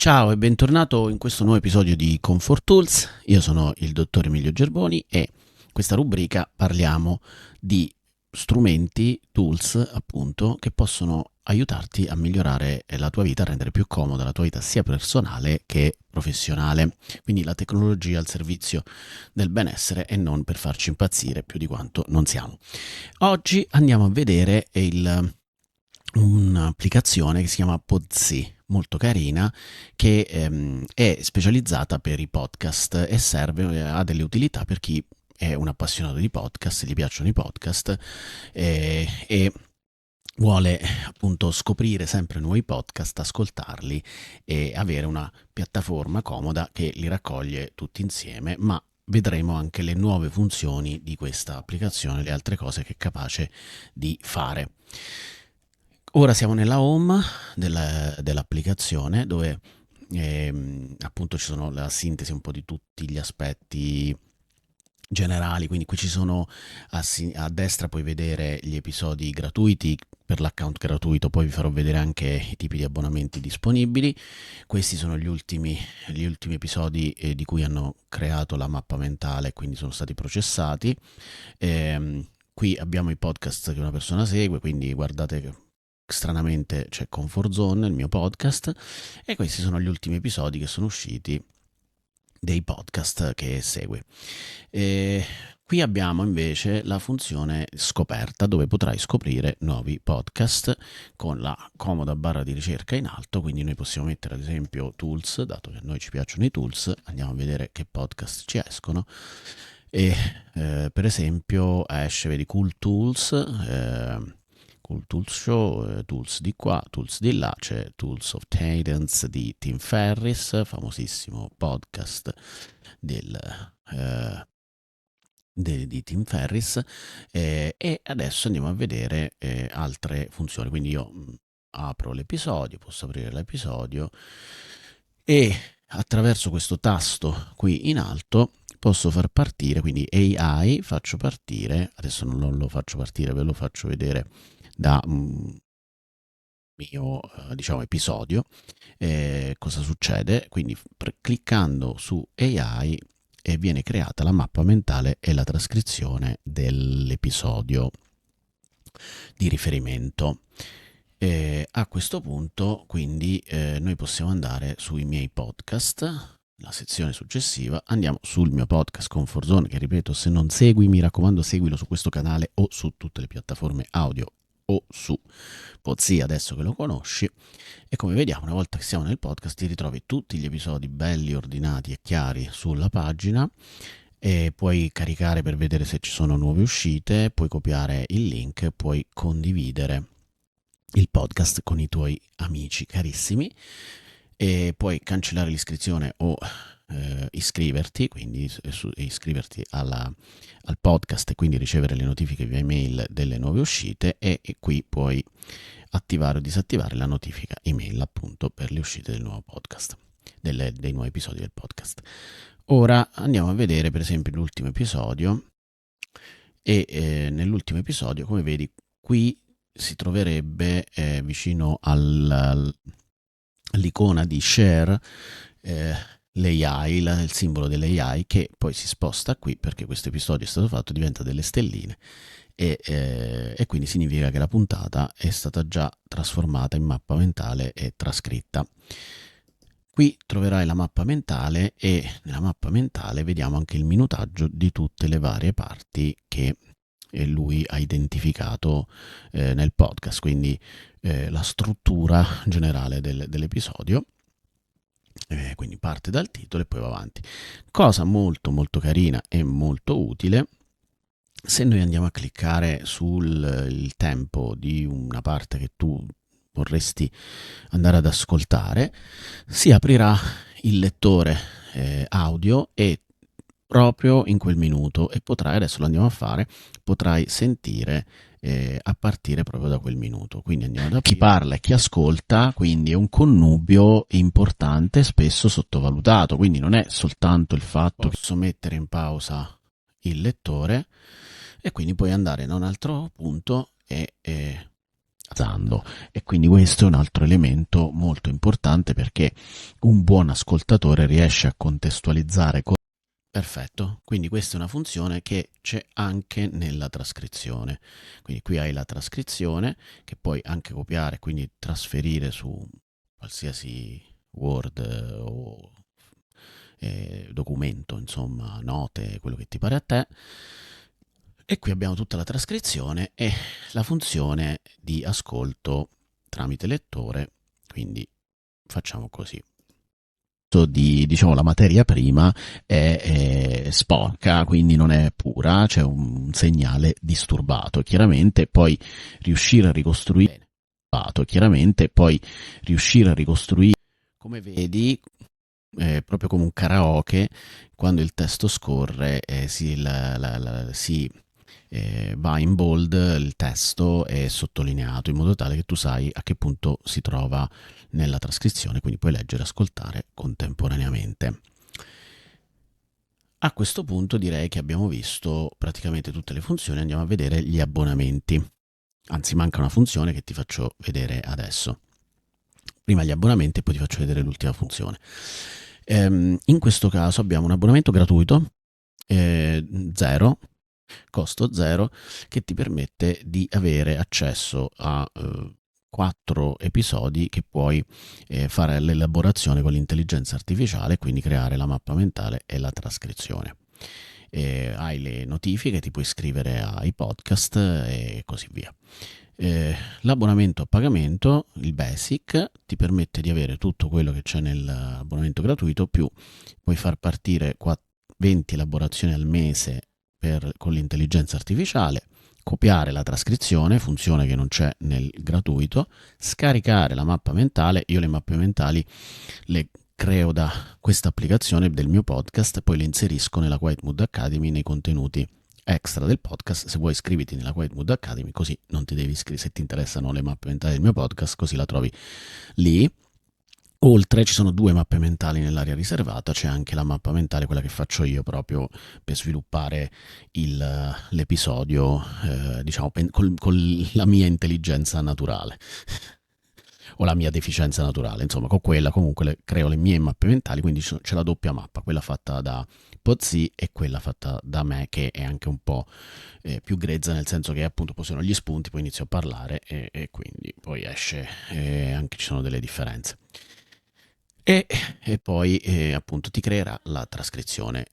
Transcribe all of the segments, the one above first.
Ciao e bentornato in questo nuovo episodio di Comfort Tools. Io sono il dottor Emilio Gerboni e in questa rubrica parliamo di strumenti, tools appunto, che possono aiutarti a migliorare la tua vita, a rendere più comoda la tua vita sia personale che professionale. Quindi la tecnologia al servizio del benessere e non per farci impazzire più di quanto non siamo. Oggi andiamo a vedere un'applicazione che si chiama Podsy, molto carina, che è specializzata per i podcast e ha delle utilità per chi è un appassionato di podcast, gli piacciono i podcast e vuole appunto scoprire sempre nuovi podcast, ascoltarli e avere una piattaforma comoda che li raccoglie tutti insieme, ma vedremo anche le nuove funzioni di questa applicazione, le altre cose che è capace di fare. Ora siamo nella home dell'applicazione dove appunto ci sono la sintesi un po' di tutti gli aspetti generali, quindi qui ci sono a destra puoi vedere gli episodi gratuiti per l'account gratuito, poi vi farò vedere anche i tipi di abbonamenti disponibili. Questi sono gli ultimi episodi di cui hanno creato la mappa mentale, quindi sono stati processati. Qui abbiamo i podcast che una persona segue, quindi guardate che stranamente c'è Comfort Zone, il mio podcast, e questi sono gli ultimi episodi che sono usciti dei podcast che segue. Qui abbiamo invece la funzione scoperta dove potrai scoprire nuovi podcast con la comoda barra di ricerca in alto, quindi noi possiamo mettere ad esempio tools, dato che a noi ci piacciono i tools, andiamo a vedere che podcast ci escono e per esempio esce, vedi, Cool Tools Show, Tools di qua, Tools di là, c'è Tools of Cadence di Tim Ferriss, famosissimo podcast del, eh, di Tim Ferriss, e adesso andiamo a vedere altre funzioni, quindi io apro l'episodio, posso aprire l'episodio e attraverso questo tasto qui in alto posso far partire, quindi AI faccio partire, adesso non lo faccio partire, ve lo faccio vedere da un mio diciamo episodio. Cosa succede? Quindi cliccando su AI viene creata la mappa mentale e la trascrizione dell'episodio di riferimento. A questo punto quindi noi possiamo andare sui miei podcast, la sezione successiva, andiamo sul mio podcast Comfort Zone, che ripeto, se non segui mi raccomando seguilo su questo canale o su tutte le piattaforme audio o su Podsy adesso che lo conosci. E come vediamo, una volta che siamo nel podcast ti ritrovi tutti gli episodi belli, ordinati e chiari sulla pagina e puoi caricare per vedere se ci sono nuove uscite, puoi copiare il link, puoi condividere il podcast con i tuoi amici carissimi e puoi cancellare l'iscrizione o iscriverti, quindi iscriverti al podcast e quindi ricevere le notifiche via email delle nuove uscite e qui puoi attivare o disattivare la notifica email appunto per le uscite del nuovo podcast, dei nuovi episodi del podcast. Ora andiamo a vedere per esempio l'ultimo episodio e nell'ultimo episodio, come vedi, qui si troverebbe vicino all'icona di share l'AI, il simbolo dell'AI, che poi si sposta qui perché questo episodio è stato fatto, diventa delle stelline e quindi significa che la puntata è stata già trasformata in mappa mentale e trascritta. Qui troverai la mappa mentale e nella mappa mentale vediamo anche il minutaggio di tutte le varie parti che lui ha identificato nel podcast, quindi la struttura generale dell'episodio, quindi parte dal titolo e poi va avanti. Cosa molto molto carina e molto utile, se noi andiamo a cliccare sul tempo di una parte che tu vorresti andare ad ascoltare, si aprirà il lettore audio e proprio in quel minuto e potrai, adesso lo andiamo a fare, potrai sentire a partire proprio da quel minuto. Quindi andiamo da chi parla e chi ascolta, quindi è un connubio importante, spesso sottovalutato, quindi non è soltanto il fatto che posso mettere in pausa il lettore e quindi puoi andare da un altro punto e E quindi questo è un altro elemento molto importante, perché un buon ascoltatore riesce a contestualizzare. Perfetto, quindi questa è una funzione che c'è anche nella trascrizione. Quindi qui hai la trascrizione che puoi anche copiare, quindi trasferire su qualsiasi Word o documento, insomma, note, quello che ti pare a te. E qui abbiamo tutta la trascrizione e la funzione di ascolto tramite lettore, quindi facciamo così. Diciamo, la materia prima è sporca, quindi non è pura, c'è un segnale disturbato. Chiaramente poi riuscire a ricostruire, come vedi, proprio come un karaoke, quando il testo scorre, va in bold il testo è sottolineato, in modo tale che tu sai a che punto si trova nella trascrizione, quindi puoi leggere e ascoltare contemporaneamente. A questo punto direi che abbiamo visto praticamente tutte le funzioni, andiamo a vedere gli abbonamenti. Anzi, manca una funzione che ti faccio vedere adesso. Prima gli abbonamenti e poi ti faccio vedere l'ultima funzione. In questo caso abbiamo un abbonamento gratuito, zero, costo zero, che ti permette di avere accesso a 4 episodi che puoi fare l'elaborazione con l'intelligenza artificiale, quindi creare la mappa mentale e la trascrizione. Hai le notifiche, ti puoi iscrivere ai podcast e così via. L'abbonamento a pagamento, il basic, ti permette di avere tutto quello che c'è nell'abbonamento gratuito, più puoi far partire 20 elaborazioni al mese con l'intelligenza artificiale, copiare la trascrizione, funzione che non c'è nel gratuito, scaricare la mappa mentale. Io le mappe mentali le creo da questa applicazione del mio podcast, poi le inserisco nella Quiet Mood Academy nei contenuti extra del podcast. Se vuoi iscriviti nella Quiet Mood Academy, così non ti devi iscrivere. Se ti interessano le mappe mentali del mio podcast, così la trovi lì. Oltre ci sono 2 mappe mentali nell'area riservata, c'è anche la mappa mentale, quella che faccio io proprio per sviluppare l'episodio, diciamo, con la mia intelligenza naturale o la mia deficienza naturale, insomma, con quella comunque creo le mie mappe mentali, quindi c'è la doppia mappa, quella fatta da Pozzi e quella fatta da me, che è anche un po' più grezza, nel senso che appunto poi sono gli spunti, poi inizio a parlare e quindi poi esce, anche ci sono delle differenze. E poi appunto ti creerà la trascrizione.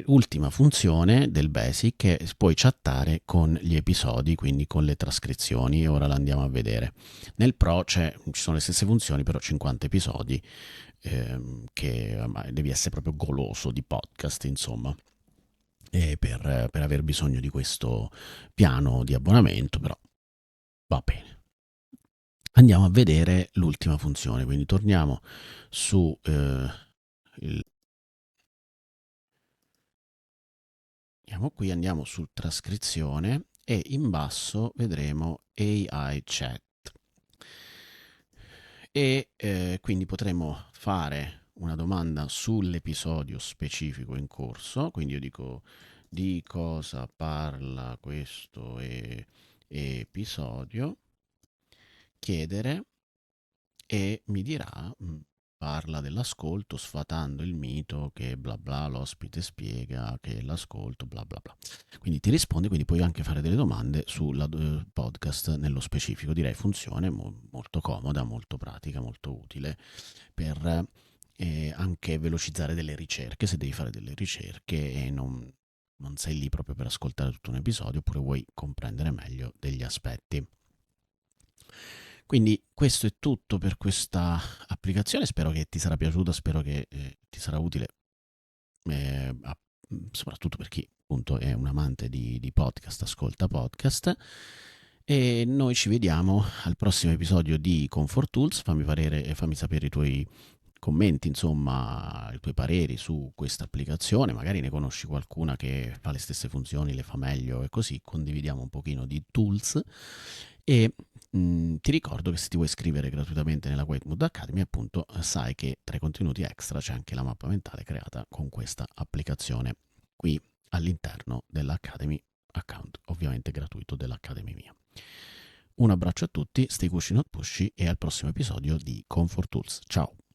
Ultima funzione del Basic è puoi chattare con gli episodi, quindi con le trascrizioni, e ora la andiamo a vedere. Nel Pro ci sono le stesse funzioni, però 50 episodi, che devi essere proprio goloso di podcast, insomma, per aver bisogno di questo piano di abbonamento, però va bene. Andiamo a vedere l'ultima funzione, quindi torniamo su il... Andiamo qui, andiamo su trascrizione e in basso vedremo AI Chat. E quindi potremo fare una domanda sull'episodio specifico in corso, quindi io dico di cosa parla questo episodio, chiedere, e mi dirà, parla dell'ascolto sfatando il mito che bla bla, l'ospite spiega che l'ascolto bla bla bla. Quindi ti risponde, quindi puoi anche fare delle domande sul podcast nello specifico. Direi funzione molto comoda, molto pratica, molto utile per anche velocizzare delle ricerche, se devi fare delle ricerche e non sei lì proprio per ascoltare tutto un episodio, oppure vuoi comprendere meglio degli aspetti. Quindi questo è tutto per questa applicazione, spero che ti sarà piaciuta, spero che ti sarà utile, soprattutto per chi appunto è un amante di podcast, ascolta podcast. E noi ci vediamo al prossimo episodio di Comfort Tools. Fammi sapere i tuoi commenti, insomma, i tuoi pareri su questa applicazione. Magari ne conosci qualcuna che fa le stesse funzioni, le fa meglio, e così condividiamo un pochino di tools. E ti ricordo che se ti vuoi iscrivere gratuitamente nella Quiet Mood Academy, appunto, sai che tra i contenuti extra c'è anche la mappa mentale creata con questa applicazione qui all'interno dell'Academy account, ovviamente gratuito, dell'Academy mia. Un abbraccio a tutti, stay cushy not pushy e al prossimo episodio di Comfort Tools. Ciao!